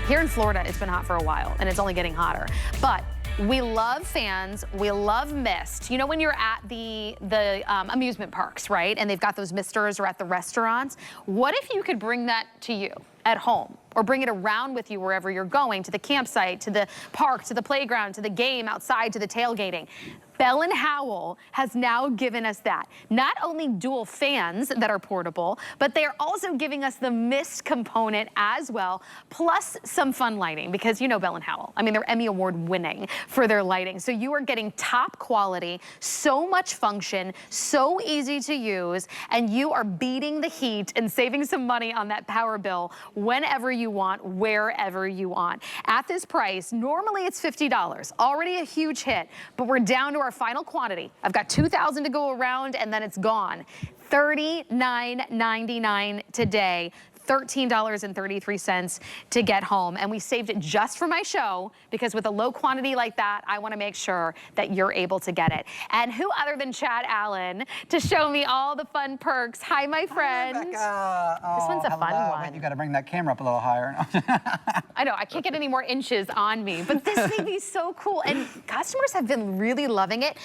Here in Florida, it's been hot for a while, and it's only getting hotter. But we love fans, we love mist. You know when you're at the amusement parks, right? And they've got those misters, or at the restaurants. What if you could bring that to you at home? Or bring it around with you wherever you're going, to the campsite, to the park, to the playground, to the game outside, to the tailgating. Bell & Howell has now given us that. Not only dual fans that are portable, but they are also giving us the mist component as well, plus some fun lighting, because you know Bell & Howell. I mean, they're Emmy Award winning for their lighting. So you are getting top quality, so much function, so easy to use, and you are beating the heat and saving some money on that power bill whenever you want, wherever you want. At this price, normally it's $50, already a huge hit, but we're down to our final quantity. I've got 2,000 to go around, and then it's gone. $39.99 today. $13.33 to get home. And we saved it just for my show, because with a low quantity like that, I want to make sure that you're able to get it. And who other than Chad Allen to show me all the fun perks? Hi, my friend. Hi, Rebecca. Oh, this one's a fun one. Wait, you got to bring that camera up a little higher. I know, I can't get any more inches on me, but this baby is so cool. And customers have been really loving it.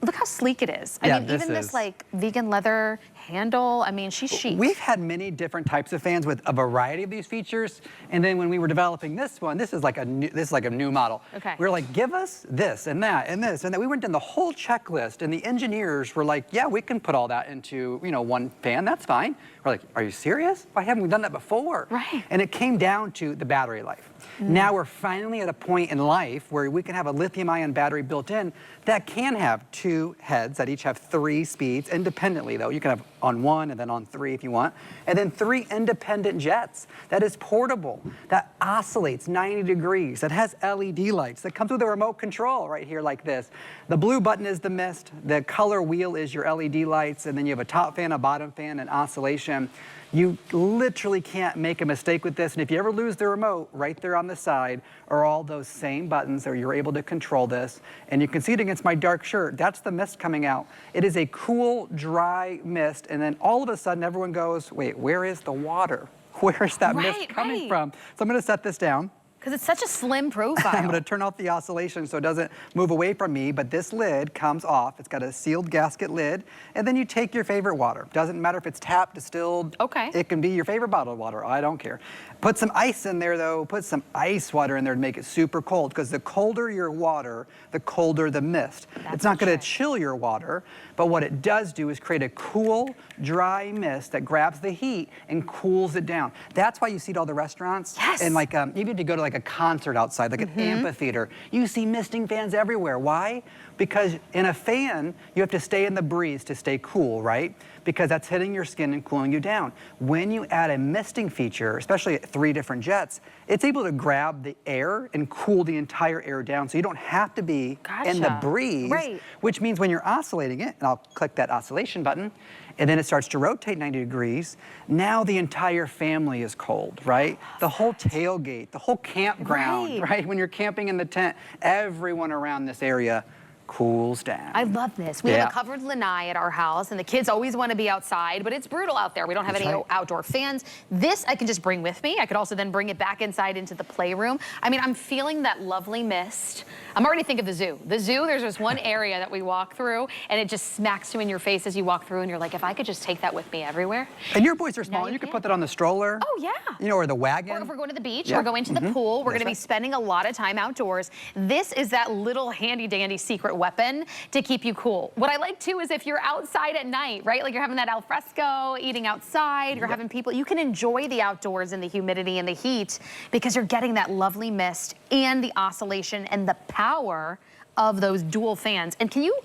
Look how sleek it is. I mean, even this like vegan leather handle, I mean, she's chic. We've had many different types of fans with a variety of these features, and then when we were developing this one, this is like a new model. Okay. We were like, give us this and that and this and that. We went down the whole checklist, and the engineers were like, yeah, we can put all that into, you know, one fan. That's fine. We're like, are you serious? Why haven't we done that before? Right. And it came down to the battery life. Now we're finally at a point in life where we can have a lithium-ion battery built in that can have two heads that each have 3 speeds independently, though. You can have on 1 and then on 3 if you want. And then 3 independent jets. That is portable, that oscillates 90 degrees, that has LED lights, that comes with a remote control right here like this. The blue button is the mist, the color wheel is your LED lights, and then you have a top fan, a bottom fan, and oscillation. You literally can't make a mistake with this, and if you ever lose the remote, right there on the side are all those same buttons that you're able to control this. And you can see it against my dark shirt. That's the mist coming out. It is a cool, dry mist, and then all of a sudden everyone goes, wait, where is the water? Where is that mist coming from? So I'm gonna set this down. Because it's such a slim profile. I'm gonna turn off the oscillation so it doesn't move away from me, but this lid comes off. It's got a sealed gasket lid, and then you take your favorite water. Doesn't matter if it's tap, distilled. Okay. It can be your favorite bottled water, I don't care. Put some ice in there though, put some ice water in there to make it super cold, because the colder your water, the colder the mist. It's not gonna chill your water, but what it does do is create a cool, dry mist that grabs the heat and cools it down. That's why you see at all the restaurants. Yes. And like, even to go to like a concert outside, like an amphitheater, you see misting fans everywhere. Why? Because in a fan, you have to stay in the breeze to stay cool, right? Because that's hitting your skin and cooling you down. When you add a misting feature, especially at 3 different jets, it's able to grab the air and cool the entire air down, so you don't have to be in the breeze, which means when you're oscillating it, and I'll click that oscillation button, and then it starts to rotate 90 degrees, now the entire family is cold, right? The whole tailgate, the whole campground, right? When you're camping in the tent, everyone around this area cools down. I love this. We have a covered lanai at our house, and the kids always want to be outside, but it's brutal out there. We don't have any outdoor fans. This I can just bring with me. I could also then bring it back inside into the playroom. I mean, I'm feeling that lovely mist. I'm already thinking of the zoo. The zoo, there's just one area that we walk through, and it just smacks you in your face as you walk through, and you're like, if I could just take that with me everywhere. And your boys are small. You could put that on the stroller. Oh, yeah. You know, or the wagon. Or if we're going to the beach, we're going to the pool, we're going to be spending a lot of time outdoors. This is that little handy-dandy secret weapon to keep you cool. What I like too is if you're outside at night, right? Like you're having that al fresco, eating outside, you're having people, you can enjoy the outdoors and the humidity and the heat because you're getting that lovely mist and the oscillation and the power of those dual fans. And can you,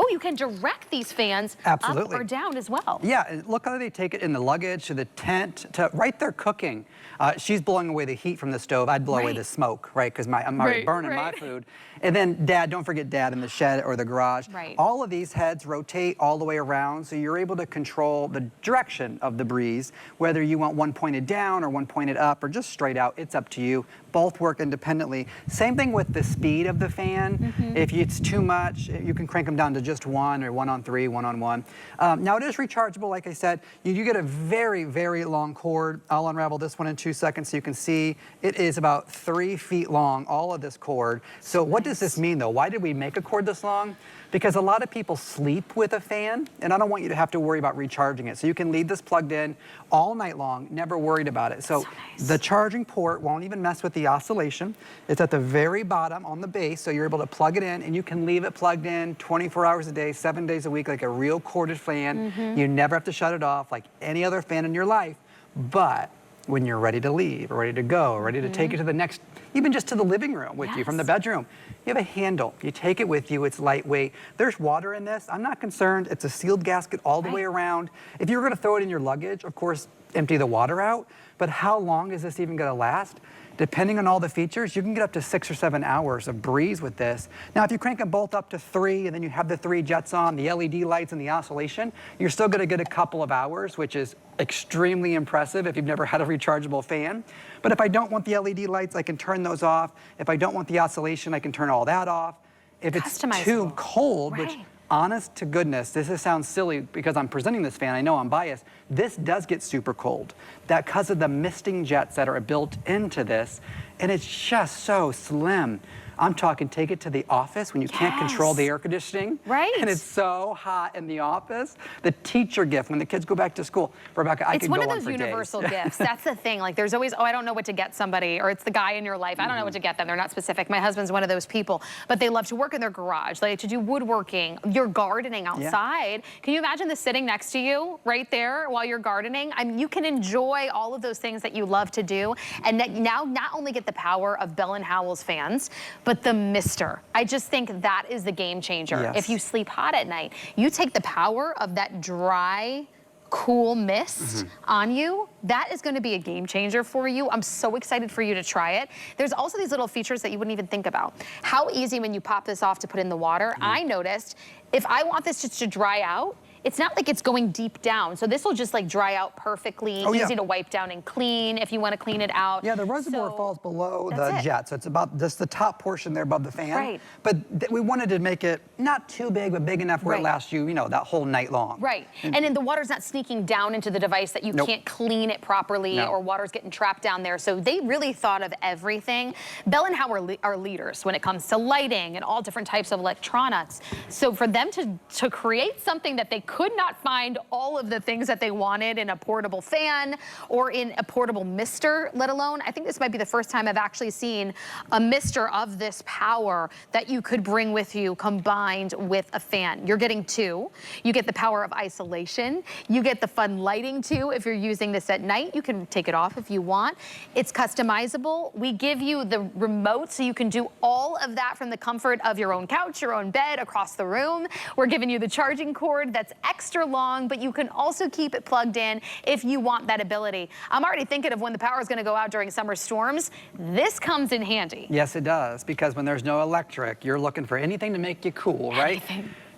you can direct these fans up or down as well. Yeah, and look how they take it in the luggage, to the tent, to right there cooking. She's blowing away the heat from the stove. I'd blow away the smoke, right? Because I'm already burning my food. And then Dad, don't forget Dad in the shed or the garage. All of these heads rotate all the way around, so you're able to control the direction of the breeze, whether you want one pointed down or one pointed up or just straight out, it's up to you. Both work independently. Same thing with the speed of the fan. If it's too much, you can crank them down to to just one or 1-on-3, 1-on-1. Now it is rechargeable, like I said. You do get a very, very long cord. I'll unravel this one in 2 seconds so you can see it is about 3 feet long, all of this cord. So what does this mean though? Why did we make a cord this long? Because a lot of people sleep with a fan, and I don't want you to have to worry about recharging it. So you can leave this plugged in all night long, never worried about it. So nice. The charging port won't even mess with the oscillation. It's at the very bottom on the base, so you're able to plug it in, and you can leave it plugged in 24 hours a day, 7 days a week, like a real corded fan. You never have to shut it off like any other fan in your life. But when you're ready to leave, or ready to go, or ready to take it to the next, even just to the living room with you from the bedroom, you have a handle. You take it with you. It's lightweight. There's water in this. I'm not concerned. It's a sealed gasket all the way around. If you were going to throw it in your luggage, of course, empty the water out. But how long is this even going to last? Depending on all the features, you can get up to 6 or 7 hours of breeze with this. Now, if you crank them both up to 3, and then you have the 3 jets on, the LED lights and the oscillation, you're still going to get a couple of hours, which is extremely impressive if you've never had a rechargeable fan. But if I don't want the LED lights, I can turn those off. If I don't want the oscillation, I can turn all that off. If it's too cold, which honest to goodness, this sounds silly because I'm presenting this fan, I know I'm biased, this does get super cold. That's because of the misting jets that are built into this, and it's just so slim. I'm talking, take it to the office when you can't control the air conditioning. And it's so hot in the office. The teacher gift, when the kids go back to school. Rebecca, I could go on for days. It's one of those universal gifts. That's the thing. Like there's always, oh, I don't know what to get somebody, or it's the guy in your life. I don't know what to get them. They're not specific. My husband's one of those people, but they love to work in their garage. They like to do woodworking. You're gardening outside. Can you imagine this sitting next to you right there while you're gardening? I mean, you can enjoy all of those things that you love to do. And now not only get the power of Bell & Howell's fans, but the mister. I just think that is the game changer. If you sleep hot at night, you take the power of that dry, cool mist on you, that is going to be a game changer for you. I'm so excited for you to try it. There's also these little features that you wouldn't even think about. How easy when you pop this off to put in the water. I noticed if I want this just to dry out, it's not like it's going deep down. So this will just like dry out perfectly, easy to wipe down and clean if you want to clean it out. Yeah, the reservoir falls below the jet, so it's about just the top portion there above the fan. But we wanted to make it not too big, but big enough where it lasts you, you know, that whole night long. And then the water's not sneaking down into the device that you can't clean it properly or water's getting trapped down there. So they really thought of everything. Bell & Howell are leaders when it comes to lighting and all different types of electronics. So for them to create something that they could not find all of the things that they wanted in a portable fan or in a portable mister, let alone, I think this might be the first time I've actually seen a mister of this power that you could bring with you combined with a fan. You're getting 2. You get the power of isolation. You get the fun lighting too. If you're using this at night, you can take it off if you want. It's customizable. We give you the remote so you can do all of that from the comfort of your own couch, your own bed, across the room. We're giving you the charging cord that's extra long, but you can also keep it plugged in if you want that ability. I'm already thinking of when the power is going to go out during summer storms. This comes in handy. Yes, it does, because when there's no electric, you're looking for anything to make you cool, right?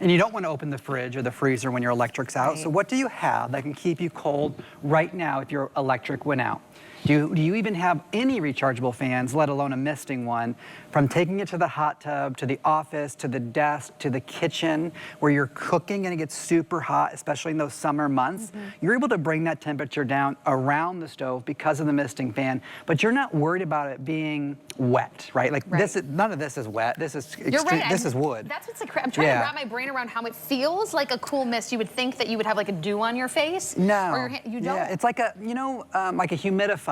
And you don't want to open the fridge or the freezer when your electric's out. So what do you have that can keep you cold right now if your electric went out? Do you even have any rechargeable fans, let alone a misting one? From taking it to the hot tub, to the office, to the desk, to the kitchen, where you're cooking and it gets super hot, especially in those summer months, you're able to bring that temperature down around the stove because of the misting fan, but you're not worried about it being wet, right? Like this is, none of this is wet. This is extreme, this is wood. That's what's I'm trying to wrap my brain around how it feels like a cool mist. You would think that you would have like a dew on your face. No. Or your hand, you don't? Yeah, it's like a, you know, like a humidifier.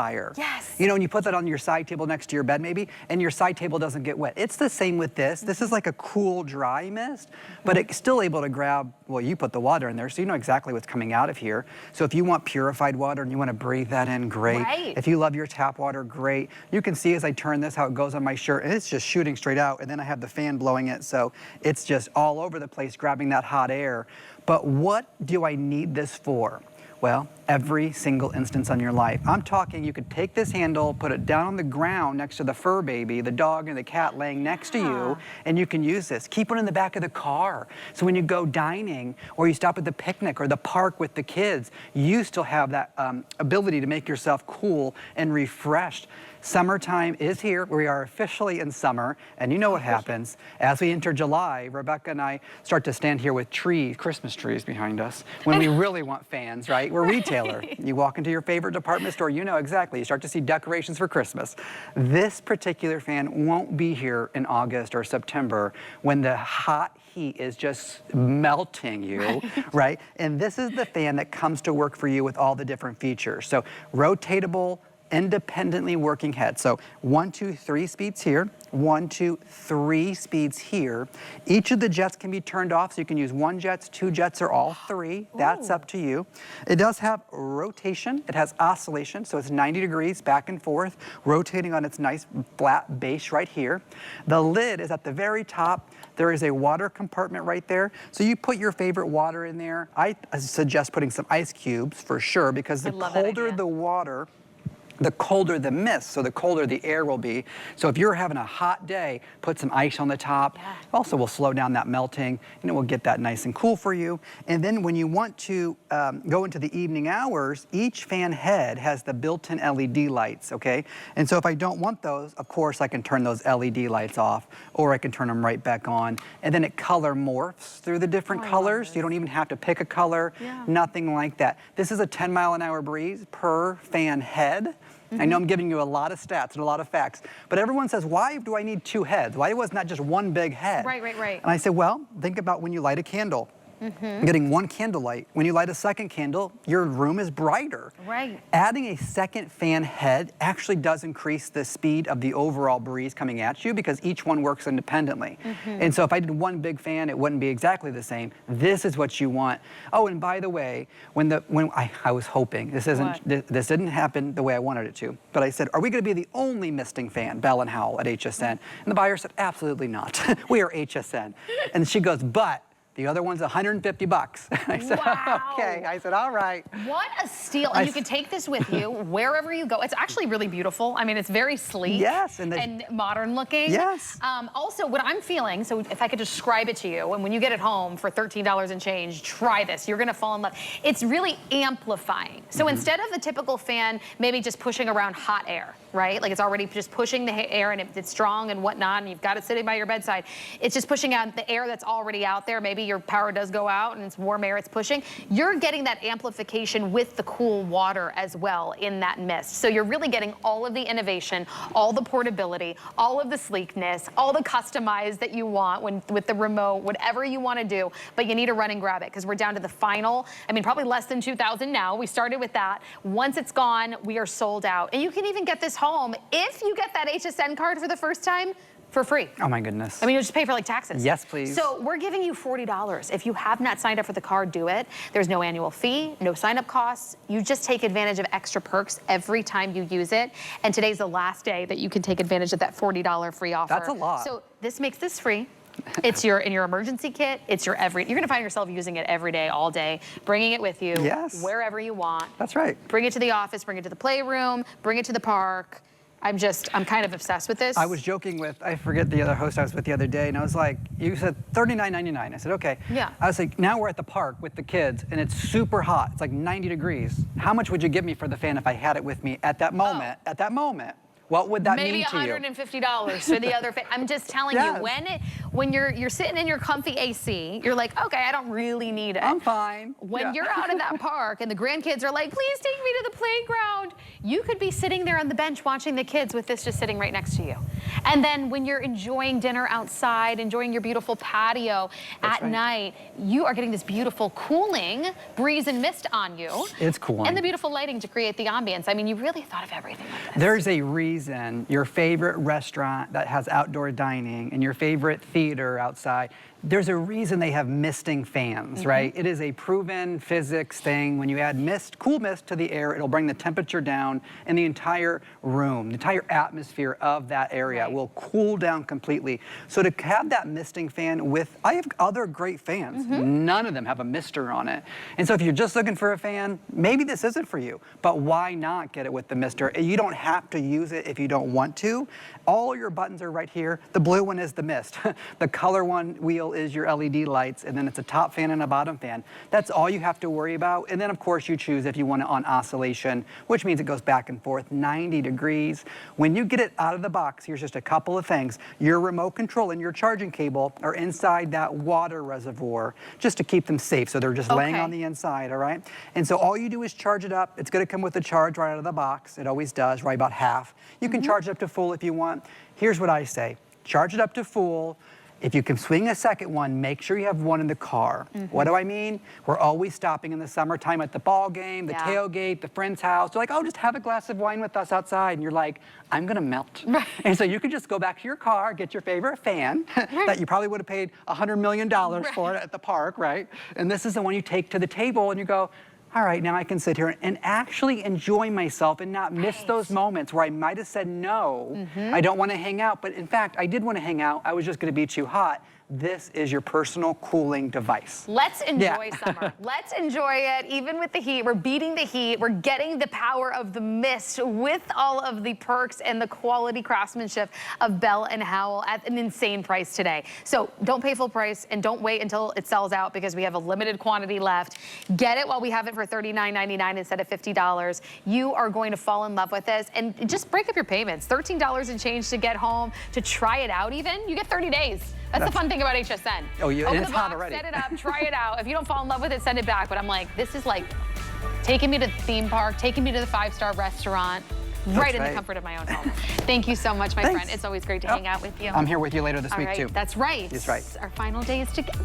You know, when you put that on your side table next to your bed maybe, and your side table doesn't get wet. It's the same with this. This is like a cool, dry mist, but it's still able to grab, well, you put the water in there, so you know exactly what's coming out of here. So if you want purified water and you want to breathe that in, great. If you love your tap water, great. You can see as I turn this how it goes on my shirt, and it's just shooting straight out, and then I have the fan blowing it, so it's just all over the place grabbing that hot air. But what do I need this for? Well, every single instance on your life. I'm talking you could take this handle, put it down on the ground next to the fur baby, the dog and the cat laying next to you, and you can use this. Keep one in the back of the car. So when you go dining or you stop at the picnic or the park with the kids, you still have that ability to make yourself cool and refreshed. Summertime is here. We are officially in summer, and you know what happens. As we enter July, Rebecca and I start to stand here with trees, Christmas trees behind us, when we really want fans, right? We're a retailer. You walk into your favorite department store, you know exactly. You start to see decorations for Christmas. This particular fan won't be here in August or September when the hot heat is just melting you, right? And this is the fan that comes to work for you with all the different features. So rotatable, independently working head. So 1, 2, 3 speeds here, 1, 2, 3 speeds here. Each of the jets can be turned off, so you can use 1 jets, 2 jets, or all 3. That's up to you. It does have rotation. It has oscillation, so it's 90 degrees back and forth, rotating on its nice flat base right here. The lid is at the very top. There is a water compartment right there. So you put your favorite water in there. I suggest putting some ice cubes for sure, because the colder the water, the colder the mist, so the colder the air will be. So if you're having a hot day, put some ice on the top. Also will slow down that melting, and it will get that nice and cool for you. And then when you want to go into the evening hours, each fan head has the built-in LED lights, okay? And so if I don't want those, of course I can turn those LED lights off, or I can turn them right back on. And then it color morphs through the different colors. You don't even have to pick a color, nothing like that. This is a 10-mile-an-hour breeze per fan head. I know I'm giving you a lot of stats and a lot of facts, but everyone says, why do I need 2 heads? Why was not just 1 big head? Right. And I say, well, think about when you light a candle. Getting 1 candle light. When you light a second candle, your room is brighter. Adding a second fan head actually does increase the speed of the overall breeze coming at you, because each one works independently. And so if I did 1 big fan, it wouldn't be exactly the same. This is what you want. Oh, and by the way, when I was hoping, this didn't happen the way I wanted it to, but I said, are we going to be the only misting fan, Bell and Howell, at HSN? And the buyer said, absolutely not. We are HSN. And she goes, but the other one's $150. I said, okay. I said, all right. What a steal. And you can take this with you wherever you go. It's actually really beautiful. I mean, it's very sleek and modern looking. Also, what I'm feeling, so if I could describe it to you, and when you get it home for $13 and change, try this. You're going to fall in love. It's really amplifying. So instead of the typical fan maybe just pushing around hot air, right? Like it's already just pushing the air, and it's strong and whatnot, and you've got it sitting by your bedside. It's just pushing out the air that's already out there. Maybe your power does go out and it's warm air it's pushing. You're getting that amplification with the cool water as well in that mist. So you're really getting all of the innovation, all the portability, all of the sleekness, all the customized that you want with the remote, whatever you want to do, but you need to run and grab it, because we're down to the final, I mean, probably less than 2,000 now. We started with that. Once it's gone, we are sold out. And you can even get this home if you get that HSN card for the first time, for free. Oh my goodness. I mean, you'll just pay for like taxes. Yes, please. So we're giving you $40. If you have not signed up for the card, do it. There's no annual fee, no sign-up costs. You just take advantage of extra perks every time you use it. And today's the last day that you can take advantage of that $40 free offer. That's a lot. So this makes this free. It's in your emergency kit. It's you're gonna find yourself using it every day, all day, bringing it with you wherever you want. That's right. Bring it to the office, bring it to the playroom, bring it to the park. I'm kind of obsessed with this. I was joking with, I forget the other host I was with the other day, and I was like, you said $39.99. I said, okay. I was like, now we're at the park with the kids, and it's super hot. It's like 90 degrees. How much would you give me for the fan if I had it with me at that moment? At that moment. What would that mean to you? Maybe $150 for the other fan. I'm just telling you, when you're sitting in your comfy AC, you're like, okay, I don't really need it. I'm fine. When you're out in that park and the grandkids are like, please take me to the playground, you could be sitting there on the bench watching the kids with this just sitting right next to you. And then when you're enjoying dinner outside, enjoying your beautiful patio at night, you are getting this beautiful cooling breeze and mist on you. It's cooling. And the beautiful lighting to create the ambience. I mean, you really thought of everything like this. There's a reason your favorite restaurant that has outdoor dining and your favorite theater outside, there's a reason they have misting fans, right? It is a proven physics thing. When you add mist, cool mist to the air, it'll bring the temperature down in the entire room, the entire atmosphere of that area. area will cool down completely. So to have that misting fan with, I have other great fans. None of them have a mister on it. And so if you're just looking for a fan, maybe this isn't for you, but why not get it with the mister? You don't have to use it if you don't want to. All your buttons are right here. The blue one is the mist. The color one wheel is your LED lights, and then it's a top fan and a bottom fan. That's all you have to worry about. And then of course you choose if you want it on oscillation, which means it goes back and forth 90 degrees. When you get it out of the box, here's just a couple of things. Your remote control and your charging cable are inside that water reservoir just to keep them safe. So they're just laying on the inside, all right? And so all you do is charge it up. It's gonna come with a charge right out of the box. It always does, right about half. You can charge it up to full if you want. Here's what I say. Charge it up to full. If you can swing a second one, make sure you have one in the car. What do I mean? We're always stopping in the summertime at the ball game, the tailgate, the friend's house. They're like, oh, just have a glass of wine with us outside. And you're like, I'm gonna melt. And so you can just go back to your car, get your favorite fan that you probably would have paid $100 million for it at the park, right? And this is the one you take to the table and you go, all right, now I can sit here and actually enjoy myself and not miss those moments where I might have said no, I don't want to hang out, but in fact, I did want to hang out, I was just going to be too hot. This is your personal cooling device. Let's enjoy summer. Let's enjoy it, even with the heat. We're beating the heat. We're getting the power of the mist with all of the perks and the quality craftsmanship of Bell & Howell at an insane price today. So don't pay full price and don't wait until it sells out because we have a limited quantity left. Get it while we have it for $39.99 instead of $50. You are going to fall in love with this and just break up your payments. $13 and change to get home, to try it out even. You get 30 days. That's the fun thing about HSN. Oh, yeah, Open and it's the box, hot already. set it up, try it out. If you don't fall in love with it, send it back. But I'm like, this is like taking me to the theme park, taking me to the 5-star restaurant, right in the comfort of my own home. Thank you so much, my friend. It's always great to hang out with you. I'm here with you later this week, too. That's right. That's right. Our final days together.